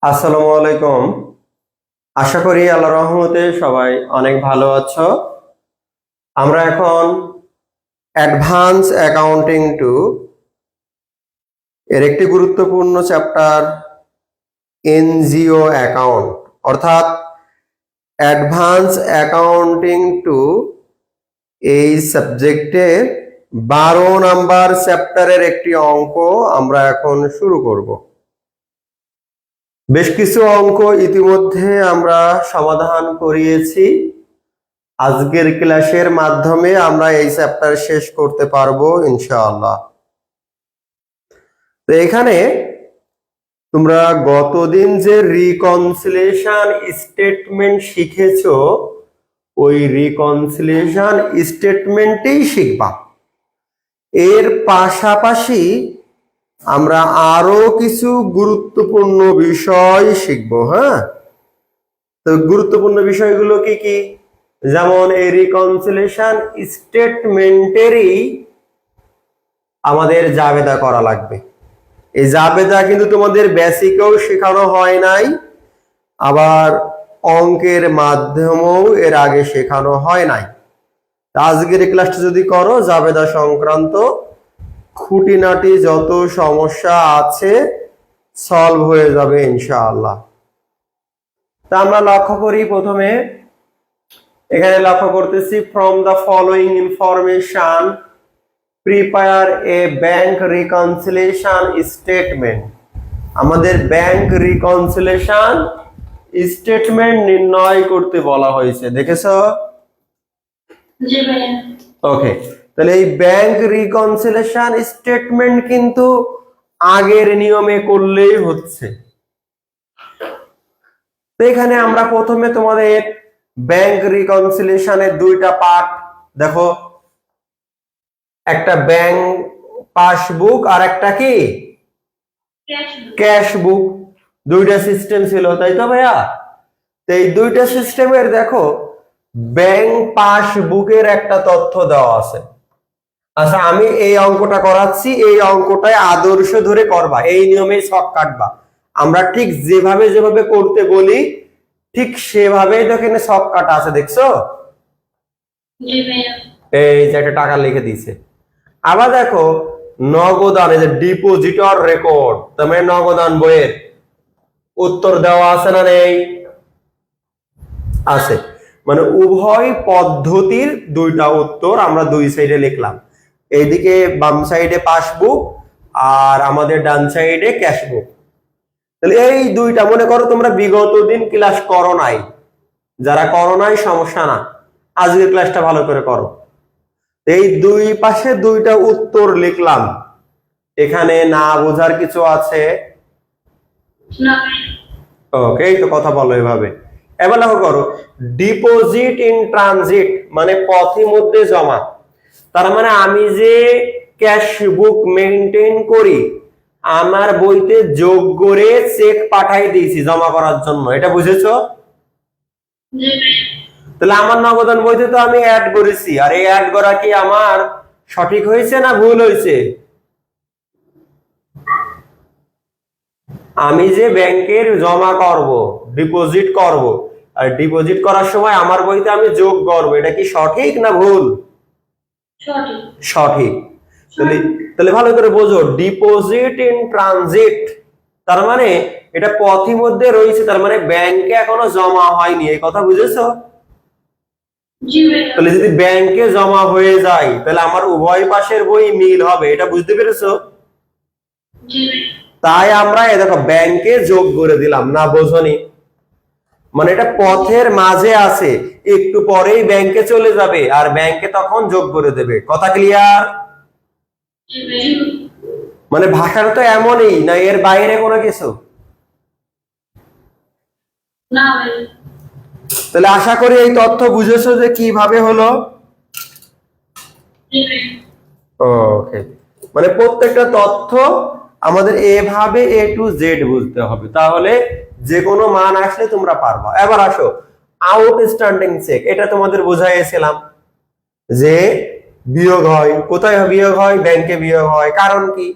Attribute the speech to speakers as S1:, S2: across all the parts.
S1: আসসালামু আলাইকুম। আশা করি আল্লাহর রহমতে সবাই অনেক ভালো আছো। আমরা এখন অ্যাডভান্স অ্যাকাউন্টিং টু এর একটি গুরুত্বপূর্ণ চ্যাপ্টার এনজিও অ্যাকাউন্ট অর্থাৎ অ্যাডভান্স অ্যাকাউন্টিং টু এই সাবজেক্টের 12 নাম্বার চ্যাপ্টারের একটি অঙ্ক আমরা এখন শুরু করব। বেশ কিছু অঙ্ক ইতিমধ্যে আমরা সমাধান করিয়েছি। আজকের ক্লাসের মাধ্যমে আমরা এই চ্যাপ্টার শেষ করতে পারবো ইনশাআল্লাহ। তো এখানে তোমরা গতদিন যে রিকনসিলিয়েশন স্টেটমেন্ট শিখেছো ওই রিকনসিলিয়েশন স্টেটমেন্টেই শিখবা। এর পাশাপাশি আমরা আরো কিছু গুরুত্বপূর্ণ বিষয় শিখবো। হ্যাঁ, তো গুরুত্বপূর্ণ বিষয়গুলো কি কি? যেমন এই রিকনসিলিয়েশন স্টেটমেন্টেরই আমাদের জাবেদা করা লাগবে। এই জাবেদা কিন্তু তোমাদের বেসিকেও শেখানো হয় নাই, আবার অঙ্কের মাধ্যমেও এর আগে শেখানো হয় নাই। আজকের ক্লাসটা যদি করো জাবেদা সংক্রান্ত খুঁটিনাটি যত সমস্যা আছে সলভ হয়ে যাবে ইনশাআল্লাহ। তা আমরা লক্ষ্য করি, প্রথমে এখানে লক্ষ্য করতেছি from the following information prepare a bank reconciliation statement. আমাদের ব্যাংক রিকনসিলিয়েশন স্টেটমেন্ট নির্ণয় করতে বলা হয়েছে, দেখেছো?
S2: জি ভাইয়া।
S1: ওকে, তাহলে এই ব্যাংক রিকনসিলিয়েশন স্টেটমেন্ট কিন্তু আগের নিয়মে করলেই হচ্ছে। তো এখানে আমরা প্রথমে তোমাদের ব্যাংক রিকনসিলিয়েশনের দুইটা পার্ট দেখো, একটা ব্যাংক পাসবুক আর একটা কি ক্যাশ বুক। দুইটা সিস্টেম ছিল, তাই তো ভাইয়া? তো এই দুইটা সিস্টেমের দেখো ব্যাংক পাসবুকের একটা তথ্য দেওয়া আছে। আচ্ছা, আমি এই অঙ্কটা করাচ্ছি, এই অঙ্কটায় আদর্শ ধরে করবা, এই নিয়মেই ছক কাটবা। আমরা ঠিক যেভাবে যেভাবে করতে বলি ঠিক সেভাবেই তো এখানে ছক কাটা আছে, দেখছো?
S2: জি ভাইয়া।
S1: এই যে একটা টাকা লিখে দিয়েছে। আবার দেখো নগদান, এই যে ডিপোজিটর রেকর্ড, তোমার নগদান বইয়ের উত্তর দেওয়া আছে না নেই? আছে। মানে উভয় পদ্ধতির দুইটা উত্তর আমরা দুই সাইডে লিখলাম। এইদিকে বাম সাইডে পাসবুক আর আমাদের ডান সাইডে ক্যাশবুক। তাহলে এই দুইটা মনে করো তোমরা বিগত দিন ক্লাস করো নাই, যারা করো নাই সমস্যা না, আজকের ক্লাসটা ভালো করে করো। এই দুই পাশে দুইটা উত্তর লিখলাম, এখানে না বোঝার কিছু আছে?
S2: না।
S1: ওকে, এই তো কথা বলো এভাবে। এবার লক্ষ্য করো ডিপোজিট ইন ট্রানজিট মানে পথে মধ্যে জমা। তার মানে আমি যে ক্যাশ বুক মেইনটেইন করি আমার বইতে যোগ করে চেক পাঠাই দিয়েছি জমা করার জন্য, এটা বুঝেছো?
S2: জি ভাইয়া।
S1: তাহলে আমার নগদান বইতে তো আমি অ্যাড করেছি, আর এই অ্যাড করা কি আমার সঠিক হয়েছে না ভুল হয়েছে? আমি যে ব্যাংকের জমা করব, ডিপোজিট করব, আর ডিপোজিট করার সময় আমার বইতে আমি যোগ করব, এটা কি সঠিক না ভুল?
S2: সঠিক।
S1: সঠিক। তাহলে তাহলে ভালো করে বোঝো, ডিপোজিট ইন ট্রানজিট তার মানে এটা পথের মধ্যে রয়েছে, তার মানে ব্যাংকে এখনো জমা হয়নি, এই কথা বুঝেছো?
S2: জি ভাইয়া।
S1: তাহলে যদি ব্যাংকে জমা হয়ে যায় তাহলে আমার উভয় পাশের বই মিল হবে, এটা বুঝতে পেরেছো?
S2: জি ভাইয়া।
S1: তাই আমরা এ দেখো ব্যাংকে যোগ করে দিলাম, না বোঝনি? মানে এটা পথের মাঝে আছে, একটু পরেই ব্যাংকে চলে যাবে আর ব্যাংকে তখন যোগ করে দেবে। কথা ক্লিয়ার?
S2: জি ভাইয়া।
S1: মানে ভাষাটা তো এমনই, না এর বাইরে কোনো কিছু?
S2: না ভাইয়া।
S1: তাহলে আশা করি এই তথ্য বুঝেছো যে কিভাবে হলো।
S2: জি ভাইয়া।
S1: ওকে, মানে প্রত্যেকটা তথ্য আমাদের এভাবে এ টু জেড বুঝতে হবে, তাহলে যে কোনো মান আসলে তোমরা পারবা। এবার আসো আউটস্ট্যান্ডিং চেক, এটা তোমাদের বোঝাইছিলাম যে বিয়োগ হয়। কোথায় বিয়োগ হয়? ব্যাংকে বিয়োগ হয়। কারণ কি?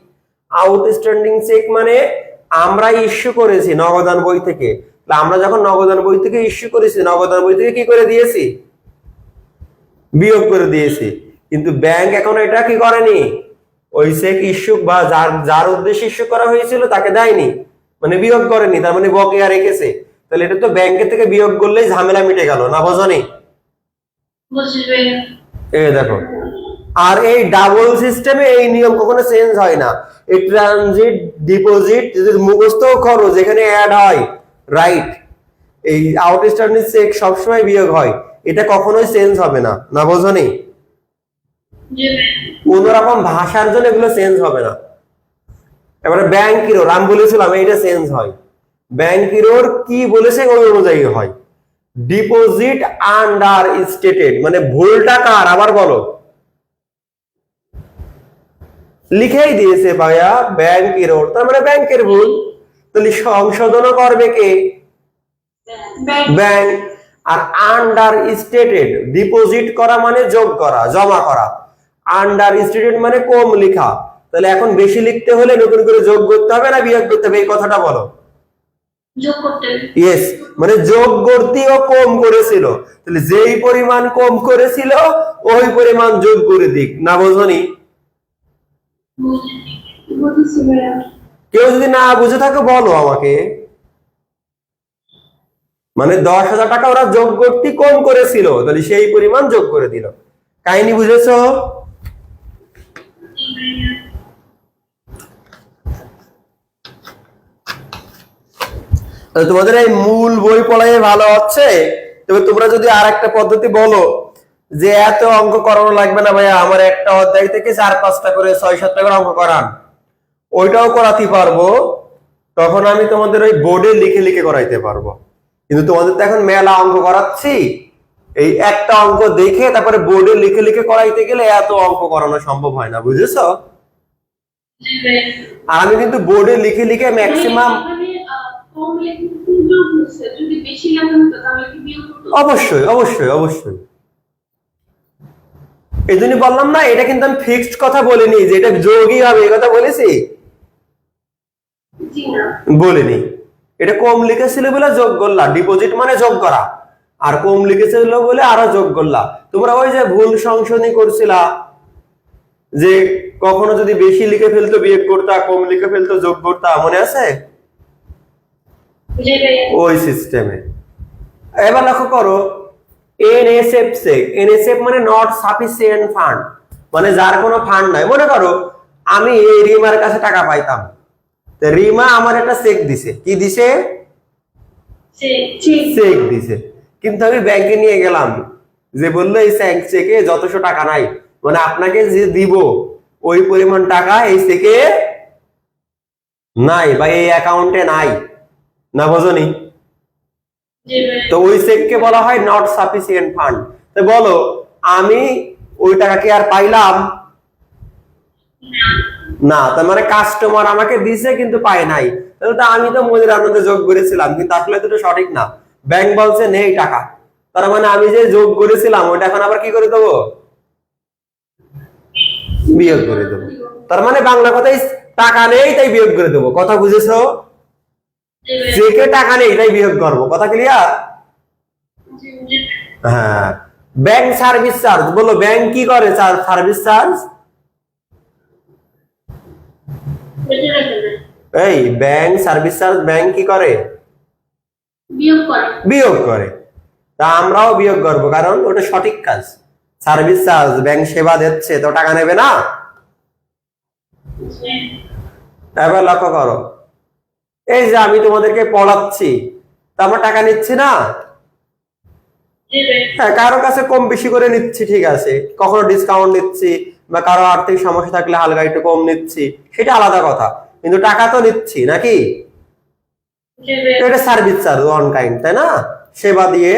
S1: আউটস্ট্যান্ডিং চেক মানে আমরা ইস্যু করেছি নগদান বই থেকে, আমরা যখন নগদান বই থেকে ইস্যু করেছি, নগদান বই থেকে কি করে দিয়েছি, বিয়োগ করে দিয়েছি। কিন্তু ব্যাংক এখন এটা কি করেনি, ওই চেক ইস্যু বা যার যার উদ্দেশ্যে ইস্যু করা হয়েছিল তাকে দেয়নি, মানে বিয়োগ করেনি, তার মানে বকেয়া রেখেছে। তাহলে এটা তো ব্যাংকের থেকে বিয়োগ করলেই ঝামেলা মিটে গেল, না বোঝনি?
S2: বুঝছি ভাইয়া।
S1: এই দেখো, আর এই ডাবল সিস্টেমে এই নিয়ম কখনো চেঞ্জ হয় না। এই ট্রানজিট ডিপোজিট যদি মুখস্থ করো, যেখানে অ্যাড হয় রাইট, এই আউটস্ট্যান্ডিং চেক সবসময় বিয়োগ হয়, এটা কখনোই চেঞ্জ হবে না, না বোঝনি?
S2: জি ভাইয়া।
S1: কোন রকম ভাষার জন্য এগুলো চেঞ্জ হবে না। এবারে ব্যাংক ইরোর আমি বলেছিলাম এটা চেঞ্জ হয়, ব্যাংক ইরোর কি বলেছে ওই অনুযায়ী হয়। ডিপোজিট আন্ডার স্টেটেড মানে ভুলটা কার, আবার বলো। লিখেই দিয়েছে ভাইয়া ব্যাংক ইরোর, তার মানে ব্যাংকের ভুল, তাহলে সংশোধনও করবে কে, ব্যাংক। আর আন্ডার স্টেটেড ডিপোজিট করা মানে যোগ করা, জমা করা, আন্ডার স্টেটেড মানে কম লেখা। তাহলে এখন বেশি লিখতে হলে নতুন করে যোগ করতে হবে না বিয়োগ করতে হবে, এই কথাটা বলো।
S2: যোগ করতে হবে।
S1: ইয়েস, মানে যোগ করতেও কম করেছিল, তাহলে যেই পরিমাণ কম করেছিল ওই পরিমাণ যোগ করে দিক, না বোঝনি?
S2: বুঝছি ভাইয়া।
S1: কেউ যদি না বুঝে থাকে বলো আমাকে। মানে 10,000 টাকা ওরা যোগ করতে কম করেছিল, তাহলে সেই পরিমাণ যোগ করে দিল। কাহিনী বুঝেছো? তোমাদের এই মূল বই পড়াই ভালো হচ্ছে। তবে তোমরা যদি আর একটা পদ্ধতি বলো যে এত অঙ্ক করানো লাগবে না ভাইয়া, আমার একটা অধ্যায় থেকে 4-5টা করে 6-7টা করে অঙ্ক করান, ওইটাও করাতে পারবো, তখন আমি তোমাদের ওই বোর্ডে লিখে লিখে করাইতে পারবো। কিন্তু তোমাদের তো এখন মেলা অঙ্ক করাচ্ছি, এই একটা অঙ্ক দেখে তারপরে বোর্ডে লিখে লিখে করাইতে গেলে এত অঙ্ক করানো সম্ভব হয় না, বুঝেছো?
S2: জি ভাইয়া।
S1: আর আমি কিন্তু বোর্ডে লিখে লিখে ম্যাক্সিমাম,
S2: কম লেখা যোগ হচ্ছে, যদি বেশি লেখা হতো তাহলে কি বিয়োগ হতো?
S1: অবশ্যই অবশ্যই অবশ্যই। এই জন্য বললাম না, এটা কিন্তু আমি ফিক্সড কথা বলিনি যে এটা যোগই হবে, এই কথা বলেছি?
S2: জি না।
S1: বলিনি। এটা কম লিখেছিল বলে যোগ করলা, ডিপোজিট মানে যোগ করা, আর কম লিখেছিল বলে আরো যোগ করলা। তোমরা ওই যে ভুল সংশোধনী করছিলা, যে কখনো যদি বেশি লিখে ফেলতো বিয়োগ করতা, কম লিখে ফেলতো যোগ করতা, মনে আছে?
S2: জি ভাইয়া।
S1: ওই সিস্টেমে। এবার লক্ষ্য করো এনএসএফ চেক, এনএসএফ মানে নট সাফিসিয়েন্ট ফান্ড, মানে যার কোনো ফান্ড নাই। মনে করো আমি এই রিমার কাছে টাকা পাইতাম, তো রিমা আমার একটা চেক দিছে, কি দিছে, চেক দিছে, কিন্তু আমি ব্যাংকে নিয়ে গেলাম, যে বললো এই চেকে যথেষ্ট টাকা নাই, মানে আপনাকে যে দিব ওই পরিমাণ টাকা এই চেকে নাই বা এই অ্যাকাউন্টে নাই, না বোঝনি?
S2: জি ভাইয়া।
S1: তো ওই চেককে বলা হয় নট সাফিসিয়েন্ট ফান্ড। তো বলো আমি ওই টাকা কি আর পাইলাম না? তার মানে কাস্টমার আমাকে দিছে কিন্তু পায় নাই, তাহলে তো আমি তো মনের আনন্দে যোগ করেছিলাম, কিন্তু আসলে তো সঠিক না। ব্যাংক বলছে নেই টাকা, তার মানে আমি যে যোগ করেছিলাম ওইটা এখন আবার কি করে দেবো, বিয়োগ করে দেবো। তার মানে বাংলা কথাই টাকা নেই তাই বিয়োগ করে দেবো, কথা বুঝেছো?
S2: জি ভাইয়া।
S1: চেকে টাকা নেই তাই বিয়োগ করবো, কথা ক্লিয়ার?
S2: জি।
S1: হ্যাঁ। ব্যাংক সার্ভিস চার্জ, বলো ব্যাংক কি করে সার্ভিস চার্জ?
S2: বেঁচে রাখে না।
S1: এই ব্যাংক সার্ভিস চার্জ ব্যাংক কি করে,
S2: বিয়োগ করে।
S1: বিয়োগ করে। তা আমরাও বিয়োগ করবো, কারণ ওটা সঠিক কাজ। সার্ভিস চার্জ, ব্যাংক সেবা দিচ্ছে তো টাকা নেবে না?
S2: জি।
S1: এবার লক্ষ্য করো, এই যে আমি তোমাদেরকে পড়াচ্ছি, তা আমরা টাকা নিচ্ছি না?
S2: জি ভাইয়া।
S1: হ্যাঁ, কারো কাছে কম বেশি করে নিচ্ছি, ঠিক আছে, কখনো ডিসকাউন্ট নিচ্ছি বা কারো আর্থিক সমস্যা থাকলে হালকা একটু কম নিচ্ছি, সেটা আলাদা কথা, কিন্তু টাকা তো নিচ্ছি নাকি?
S2: জি ভাইয়া।
S1: এটা সার্ভিস চার্জ ওয়ান কাইন্ড, তাই না? সেবা দিয়ে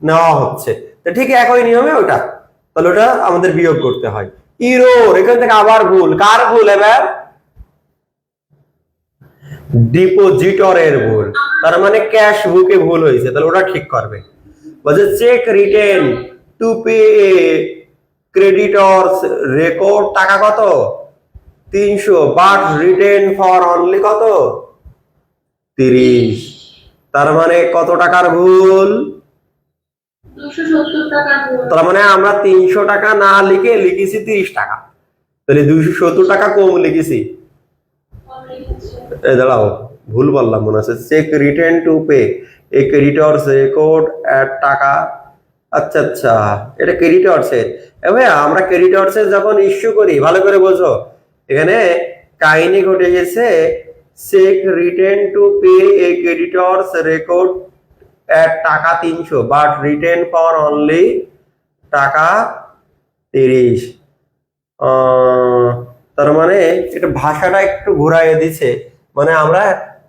S1: নেওয়া হচ্ছে, তো ঠিক একই নিয়মে ওটা, তাহলে ওটা আমাদের বিয়োগ করতে হয়। ইরোর, এখান থেকে আবার ভুল, কার ভুল এবার? ডিপোজিটরের ভুল, তার মানে ক্যাশ বুকে ভুল হয়েছে, তাহলে ওটা ঠিক করবে। বলছে cheque return to pay creditors record টাকা কত, 300, বাট রিটেন ফর অনলি কত, 30। তার মানে কত টাকার ভুল?
S2: 270 টাকার ভুল।
S1: তার মানে আমরা 300 টাকা না লিখে লিখেছি 30 টাকা, তাহলে 270 টাকা কম লিখেছি।
S2: কম লিখেছে।
S1: এই দাঁড়াও, ভুল বললাম মনে হচ্ছে। চেক রিটার্ন টু পে এ ক্রেডিটরস রেকর্ড অ্যাড টাকা। আচ্ছা আচ্ছা, এটা ক্রেডিটরস এর। ভাই আমরা ক্রেডিটরস এর যখন ইস্যু করি, ভালো করে বোঝো, এখানে কাহিনী ঘটে গেছে। চেক রিটার্ন টু পে এ ক্রেডিটরস রেকর্ড অ্যাড টাকা 300 বাট রিটার্ন ফর অনলি টাকা 30। তার মানে এটা ভাষাটা একটু ঘুরাইয়ে দিছে, মানে আমরা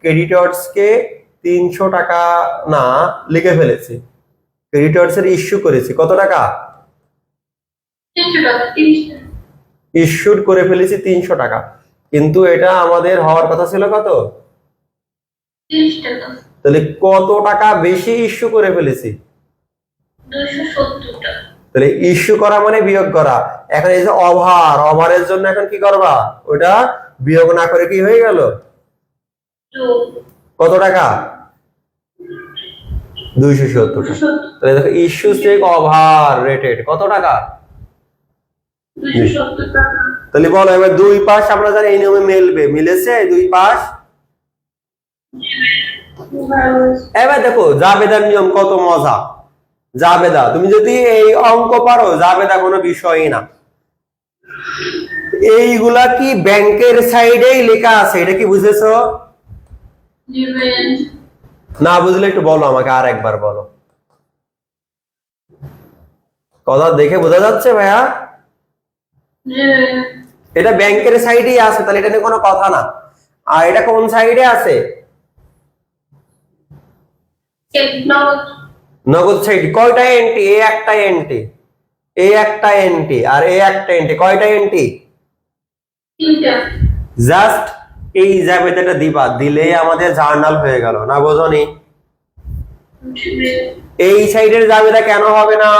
S1: ক্রেডিটরস কে 300 টাকা না লিখে ফেলেছি, ক্রেডিটরস এর ইস্যু করেছি কত টাকা?
S2: 300 টাকা, 30 টাকা।
S1: ইস্যুড করে ফেলেছি 300 টাকা, কিন্তু এটা আমাদের হওয়ার কথা ছিল কত?
S2: 30 টাকা।
S1: তাহলে কত টাকা বেশি ইস্যু করে ফেলেছি?
S2: 270 টাকা।
S1: তাহলে ইস্যু করা মানে বিয়োগ করা। এখন এই যে ওভারের জন্য এখন কি করবা? ওটা বিয়োগ না করে কি হয়ে গেল?
S2: যোগ।
S1: কত টাকা? 270 টাকা।
S2: 270।
S1: তাহলে দেখো ইস্যু চেক ওভার রেটেড কত টাকা?
S2: 270 টাকা।
S1: তাহলে বলো এবার দুই পাশ আমরা জানি এই নিয়মে মিলবে, মিলেছে দুই পাশ। এবার দেখো জাবেদার নিয়ম কত মজা। জাবেদা, তুমি যদি এই অঙ্ক পারো, জাবেদা কোনো বিষয়ই না। এইগুলা কি ব্যাংকের সাইডেই লেখা আছে, এটা কি বুঝেছো?
S2: জি ভাইয়া।
S1: না বুঝলে একটু বলো আমাকে, আর একবার বলো। কথা দেখে বোঝা যাচ্ছে ভাইয়া?
S2: জি ভাইয়া।
S1: এটা ব্যাংকের সাইডেই আছে, তাহলে এটা নিয়ে কোনো কথা না। আর এটা কোন সাইডে আছে?
S2: নগদ।
S1: নগদ সাইড। কয়টা এন্ট্রি? এ একটা এন্ট্রি, এ একটা এন্ট্রি, আর এ একটা এন্ট্রি। কয়টা এন্ট্রি?
S2: 3টা।
S1: জাস্ট এই জাবেদাটা দিবা, দিলেই আমাদের জার্নাল হয়ে গেল। না বোঝনি?
S2: জি ভাইয়া।
S1: এই সাইডের জাবেদা কেন হবে না?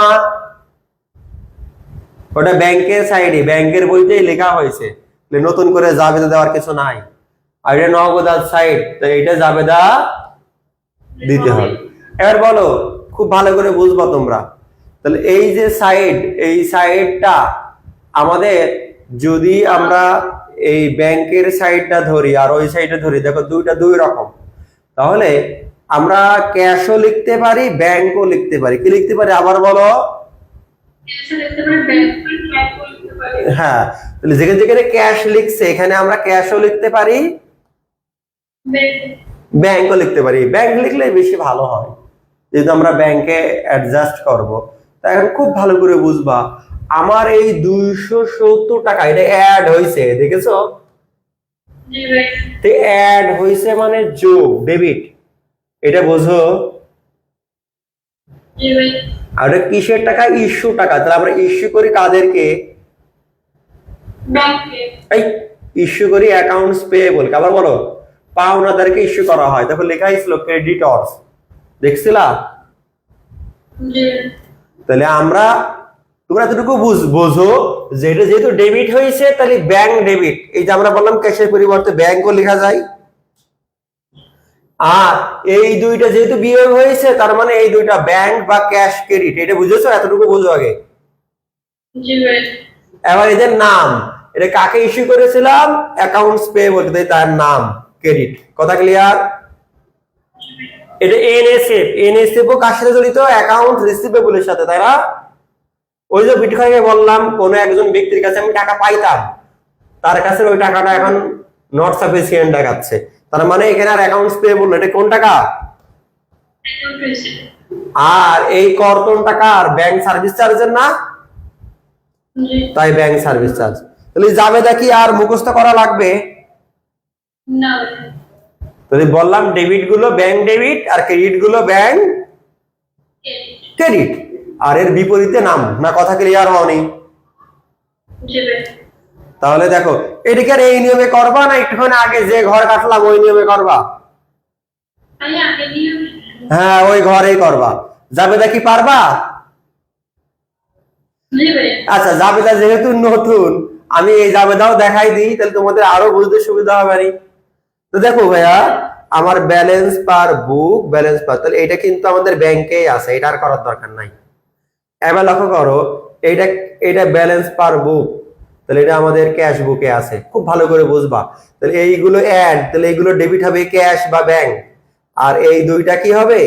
S1: ওটা ব্যাংকের সাইডে, ব্যাংকের বইতেই লেখা হয়েছে, নতুন করে জাবেদা দেওয়ার কিছু নাই। আর এটা নগদার সাইড, তাই এটা জাবেদা দিতে হবে। এবার বলো, খুব ভালো করে বুঝবা তোমরা। তাহলে এই যে সাইড, এই সাইডটা আমাদের, যদি আমরা এই ব্যাংকের সাইডটা ধরি আর ওই সাইডে ধরি, দেখো দুইটা দুই রকম। তাহলে আমরা ক্যাশও লিখতে পারি, ব্যাংকও লিখতে পারি। কি লিখতে পারি আবার বলো?
S2: ক্যাশও লিখতে পারি, ব্যাংকও লিখতে পারি।
S1: হ্যাঁ, তাহলে যেখানে যেখানে ক্যাশ লিখছে এখানে আমরা ক্যাশও লিখতে পারি, ব্যাংকও লিখতে পারি। ব্যাংক লিখলে বেশি ভালো হয়, যেহেতু আমরা ব্যাংকে অ্যাডজাস্ট করব। তাই এখন খুব ভালো করে বুঝবা, আমার এই 270 টাকা এটা অ্যাড হয়েছে, দেখেছো?
S2: জি ভাই।
S1: তো অ্যাড হয়েছে মানে যোগ, ডেবিট, এটা বোঝো?
S2: জি ভাই।
S1: আর এটা কিসের টাকা? ইস্যু টাকা। তাহলে আমরা ইস্যু করি কাদেরকে?
S2: ব্যাংকে।
S1: এই ইস্যু করি অ্যাকাউন্টস পেয়েবল। আবার বলো, পাওনাদারকে ইস্যু করা হয়। তারপর লেখা হয়েছিল ক্রেডিটরস, দেখছিলা?
S2: জি।
S1: তাহলে আমরা, তোমরা এতটুকু বোঝো যে এটা যেহেতু ডেবিট হয়েছে, তাহলে ব্যাংক ডেবিট। এই যে আমরা বললাম ক্যাশের পরিবর্তে ব্যাংকও লেখা যায়। আর এই দুইটা যেহেতু বিয়োগ হয়েছে, তার মানে এই দুইটা ব্যাংক বা ক্যাশ ক্রেডিট। এটা বুঝেছো? এতটুকু বুঝো আগে।
S2: জি ভাই।
S1: এবার এদের নাম, এটা কাকে ইস্যু করেছিলাম? অ্যাকাউন্টস পেয়েবল, তার নাম ক্রেডিট। কথা ক্লিয়ার? এটা এনএসএফ, এনএসএফ ও কার সাথে জড়িত? অ্যাকাউন্ট রিসিভেবলের সাথে, তাই না? ওই যে বিটকয়েনে বললাম, কোন একজন ব্যক্তির কাছে আমি টাকা পাইতাম, তার কাছে ওই টাকাটা এখন নট সাফিসিয়েন্ট দেখাচ্ছে, তার মানে এখানে আর অ্যাকাউন্টস পেয়েবল না, এটা কোন টাকা? আর এই কর্তন টাকা আর ব্যাংক সার্ভিস চার্জের না,
S2: জি।
S1: তাই ব্যাংক সার্ভিস চার্জ। তাহলে জাবেদা কি আর মুখস্থ করা লাগবে?
S2: না।
S1: তাহলে বললাম ডেবিট গুলো ব্যাংক ডেবিট, আর ক্রেডিট গুলো ব্যাংক ক্রেডিট, আর এর বিপরীতে নাম। না কথা ক্লিয়ার হয়নি?
S2: জি ভাই।
S1: তাহলে দেখো, এটাকে আর এই নিয়মে করবা না একটুখানি আগে যে ঘর কাটলাম ওই নিয়মে করবা?
S2: আমি আগে দিয়ে।
S1: হ্যাঁ, ওই ঘরেই করবা। জাবেদা কি পারবা?
S2: জি ভাই।
S1: আচ্ছা, জাবেদা যেহেতু নতুন, আমি এই জাবেদাও দেখাই দিই, তাহলে তোমাদের আরো বুঝতে সুবিধা হবে। তো দেখো ভাইয়া, আমার ব্যালেন্স পার বুক, ব্যালেন্স পার, তাহলে এটা কিন্তু আমাদের ব্যাংকেই আছে, এটা আর করার দরকার নাই। এবার লক্ষ্য করো, এটা এটা ব্যালেন্স পার বুক, তাহলে এটা আমাদের ক্যাশ বুকে আছে, খুব ভালো করে বুঝবা। তাহলে এইগুলো অ্যাড, তাহলে এইগুলো ডেবিট হবে ক্যাশ বা ব্যাংক, আর এই দুইটা কি হবে,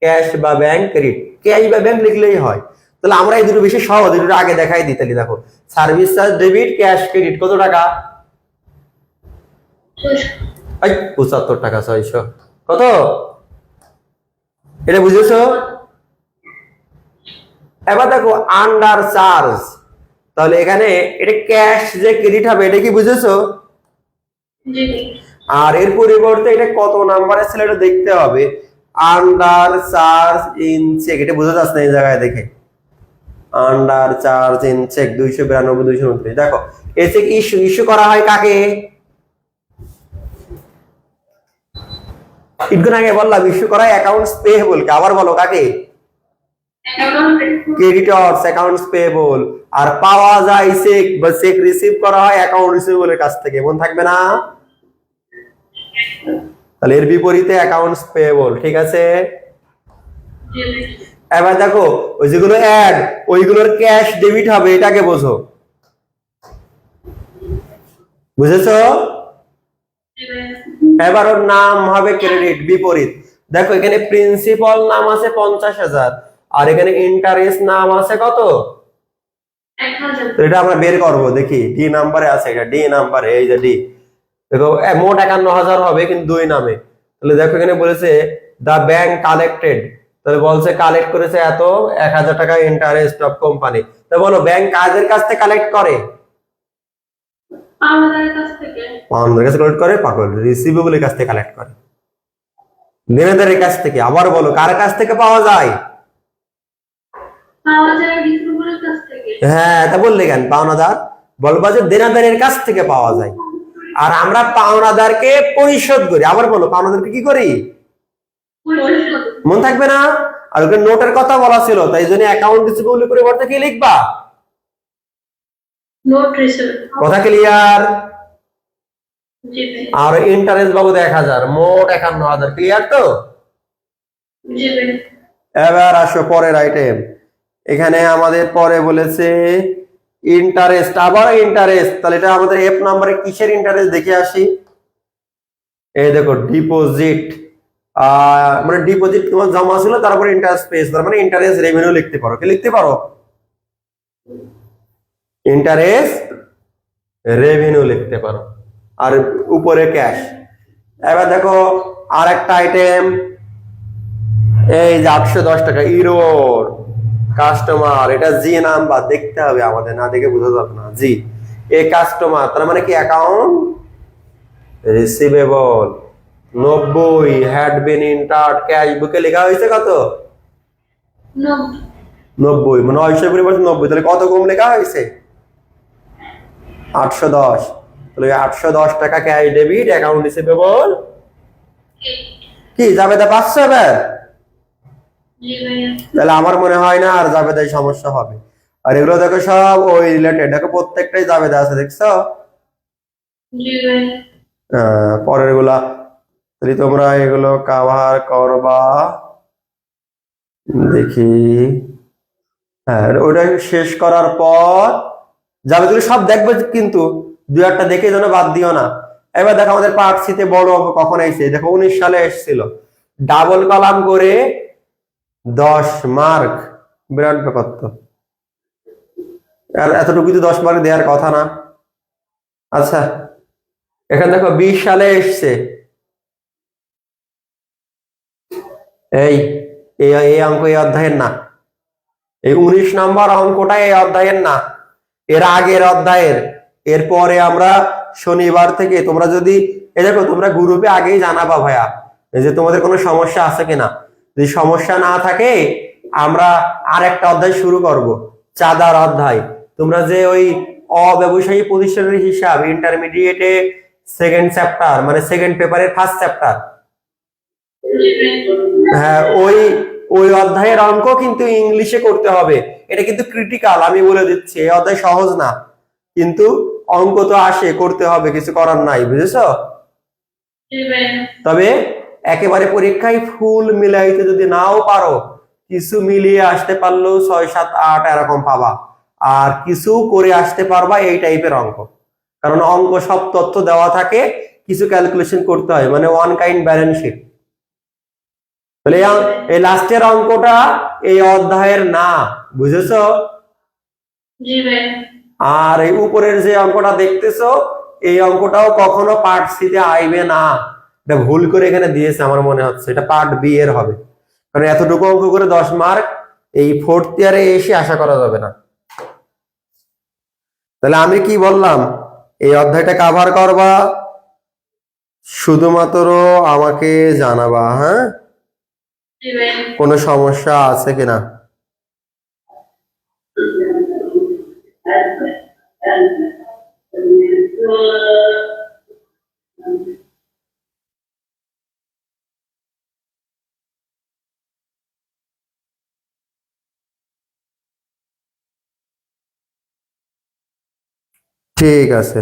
S1: ক্যাশ বা ব্যাংক ক্রেডিট। ক্যাশ বা ব্যাংক লিখলেই হয়। তাহলে আমরা এই দুটো বেশি সহজ, এই দুটো আগে দেখাই দিই। তাহলে দেখো, service charge debit, cash credit, কত টাকা? 75 টাকা 600। কত? এটা বুঝেছো? এবার দেখো আন্ডার চার্জ, তাহলে এখানে এটা ক্যাশ যে ক্রেডিট হবে, এটা কি বুঝেছো?
S2: জি
S1: আর এর পরিবর্তে এটা কত নাম্বারের ছিল এটা দেখতে হবে। আন্ডার চার্জ ইন চেক, এটা বোঝা যাচ্ছে না এই জায়গায় দেখে। Under charge in check 292 229। দেখো এই চেক ইস্যু করা হয় কাকে? একটু আগে বললাম ইস্যু করা হয় অ্যাকাউন্টস পেয়েবল কে, আবার বলো কাকে? ক্রেডিটরস, অ্যাকাউন্টস পেয়েবল। আর পাওয়া যায় চেক বা চেক রিসিভ করা হয় অ্যাকাউন্ট রিসিভেবলের কাছ থেকে, মনে থাকবে না? তাহলে এর বিপরীতে অ্যাকাউন্টস পেয়েবল, ঠিক আছে? এবার দেখো ওই যেগুলো অ্যাড, ওইগুলোর ক্যাশ ডেবিট হবে, এটাকে বোঝো। বুঝেছো? এবার ওর নাম হবে ক্রেডিট, বিপরীত। দেখো এখানে প্রিন্সিপাল নাম আছে 50,000, আর এখানে ইন্টারেস্ট নাম আছে কত? তো এটা আমরা বের করব, দেখি ডি নাম্বারে আছে, এটা ডি নাম্বারে, এই যে ডি। দেখো মোট 51,000 হবে কিন্তু দুই নামে। তাহলে দেখো এখানে বলেছে দা ব্যাংক কালেক্টেড, তাহলে বলছে কালেক্ট করেছে এত 1,000 টাকা ইন্টারেস্ট অফ কোম্পানি। তো বলো ব্যাংক কাদের কাছ থেকে কালেক্ট করে?
S2: পাওনাদারের কাছ থেকে।
S1: পাওনাদারের কাছে কালেক্ট করে, পাগল, রিসিভেবলের কাছ থেকে কালেক্ট করে, দেনাদারের কাছ থেকে। আবার বলো কার কাছ থেকে পাওয়া যায়?
S2: পাওয়া যায় রিসিভেবলের কাছ থেকে।
S1: হ্যাঁ, তা বললে কেন পাওনাদার? বলবা যে দেনাদারের কাছ থেকে পাওয়া যায়, আর আমরা পাওনাদারকে পরিশোধ করি। আবার বলো পাওনাদারকে কি করি?
S2: পরিশোধ।
S1: মন থাকবে না? আর ওখানে নোটের কথা বলা ছিল, তাই জন্য অ্যাকাউন্ট রিসিভেবলের পরিবর্তে কি লিখবা?
S2: Note receive.
S1: কথা ক্লিয়ার?
S2: জি ভাই।
S1: আর ইন্টারেস্ট বাবদ 1,000, মোট 51,000। ক্লিয়ার তো?
S2: জি ভাই।
S1: এবার আসো পরের আইটেম। এখানে আমাদের পরে বলেছে ইন্টারেস্ট, আবার ইন্টারেস্ট। তাহলে এটা আমাদের এফ নাম্বারে কিসের ইন্টারেস্ট দেখে আসি। এই দেখো ডিপোজিট, মানে ডিপোজিট তোমার জমা ছিল, তারপরে ইন্টারেস্ট পেয়েছো, তার মানে ইন্টারেস্ট রেভিনিউ লিখতে পারো। কি লিখতে পারো? ইন্টারেস্ট রেভিনিউ লিখতে পারো, আর উপরে ক্যাশ। এবার দেখো আর একটা আইটেম, এই যে 810 টাকা ইউরোর কাস্টমার, এটা জি নাম্বার দেখতে হবে আমাদের, না দেখে বোঝা যাবে না। জি এ কাস্টমার, তার মানে কি account receivable. 90 had been entered cash বুকে লেখা হয়েছে কত? 90, মানে 900 পরিবর্তে 90, তাহলে কত কম লেখা হয়েছে? 810। তাহলে 810 টাকা ক্যাশ ডেবিট, অ্যাকাউন্ট রিসিভেবল কি যাবে তা 500 এবার।
S2: জি ভাই।
S1: তাহলে আমার মনে হয় না আর জাবেদাই সমস্যা হবে। আর এগুলো দেখো সব ওই রিলেটেড, দেখো প্রত্যেকটাই জাবেদা আছে, দেখছো?
S2: জি ভাই।
S1: পরের গুলা তাহলে তোমরা এগুলো কভার করবা, দেখি। হ্যাঁ, ওটা শেষ করার পর জাবেদাগুলো সব দেখবে, কিন্তু দু একটা দেখে যেন বাদ দিও না। এবার দেখো আমাদের পার্ট সিতে বড় অঙ্ক কখন এসেছে, দেখো 19 সালে এসেছিল, ডাবল কলাম করে 10 মার্ক, বিরাট ব্যাপার তো। আর এতটুকু তো 10 মার্ক দেওয়ার কথা না। আচ্ছা এখানে দেখো 20 সালে এসছে, এই এই অঙ্ক এই অধ্যায়ের না, এই 19 নম্বর অঙ্কটা এই অধ্যায়ের না, এর আগের অধ্যায়ের। এরপরে আমরা শনিবার থেকে তোমরা যদি এই দেখো তোমরা গ্রুপে আগেই জানাবা ভাইয়া যে তোমাদের কোনো সমস্যা আছে কিনা। যদি সমস্যা না থাকে আমরা আর একটা অধ্যায় শুরু করব, চাঁদার অধ্যায়। তোমরা যে ওই অব্যবসায়ী প্রতিষ্ঠানের হিসাব ইন্টারমিডিয়েটে সেকেন্ড চ্যাপ্টার, মানে সেকেন্ড পেপারের ফার্স্ট চ্যাপ্টার,
S2: জি ভাই।
S1: হ্যাঁ ওই ওই অধ্যায়ের অঙ্ক কিন্তু ইংলিশে করতে হবে। এটা কিন্তু ক্রিটিক্যাল, আমি বলে দিচ্ছি, এই অধ্যায় সহজ না, কিন্তু অঙ্ক তো আসে, করতে হবে, কিছু করার নাই, বুঝেছো?
S2: জি ভাইয়া।
S1: তবে একেবারে পরীক্ষায় ফুল মিলাইতে যদি নাও পারো, কিছু মিলিয়ে আসতে পারলেও 6, 7, 8 এরকম পাবা। আর কিছু করে আসতে পারবা এই টাইপের অঙ্ক। কারণ অঙ্ক সব তথ্য দেওয়া থাকে, কিছু ক্যালকুলেশন করতে হয়, মানে ওয়ান কাইন্ড ব্যালেন্স শিট। তাহলে এই লাস্টের অঙ্কটা এই অধ্যায়ের না, বুঝেছো?
S2: জি ভাইয়া।
S1: আর এই উপরের যে অঙ্কটা দেখতেছো, এই অঙ্কটাও কখনো পার্ট সি তে আইবে না। এটা ভুল করে এখানে দিয়েছে আমার মনে হচ্ছে, এটা পার্ট বি এর হবে। কারণ এতটুকু অঙ্ক করে 10 মার্ক এই ফোর্থ ইয়ারে এসে আশা করা যাবে না। তাহলে আমি কি বললাম, এই অধ্যায়টা কভার করবা, শুধুমাত্র আমাকে জানাবা, হ্যাঁ?
S2: জি ভাইয়া।
S1: কোনো সমস্যা আছে কিনা? ঠিক আছে।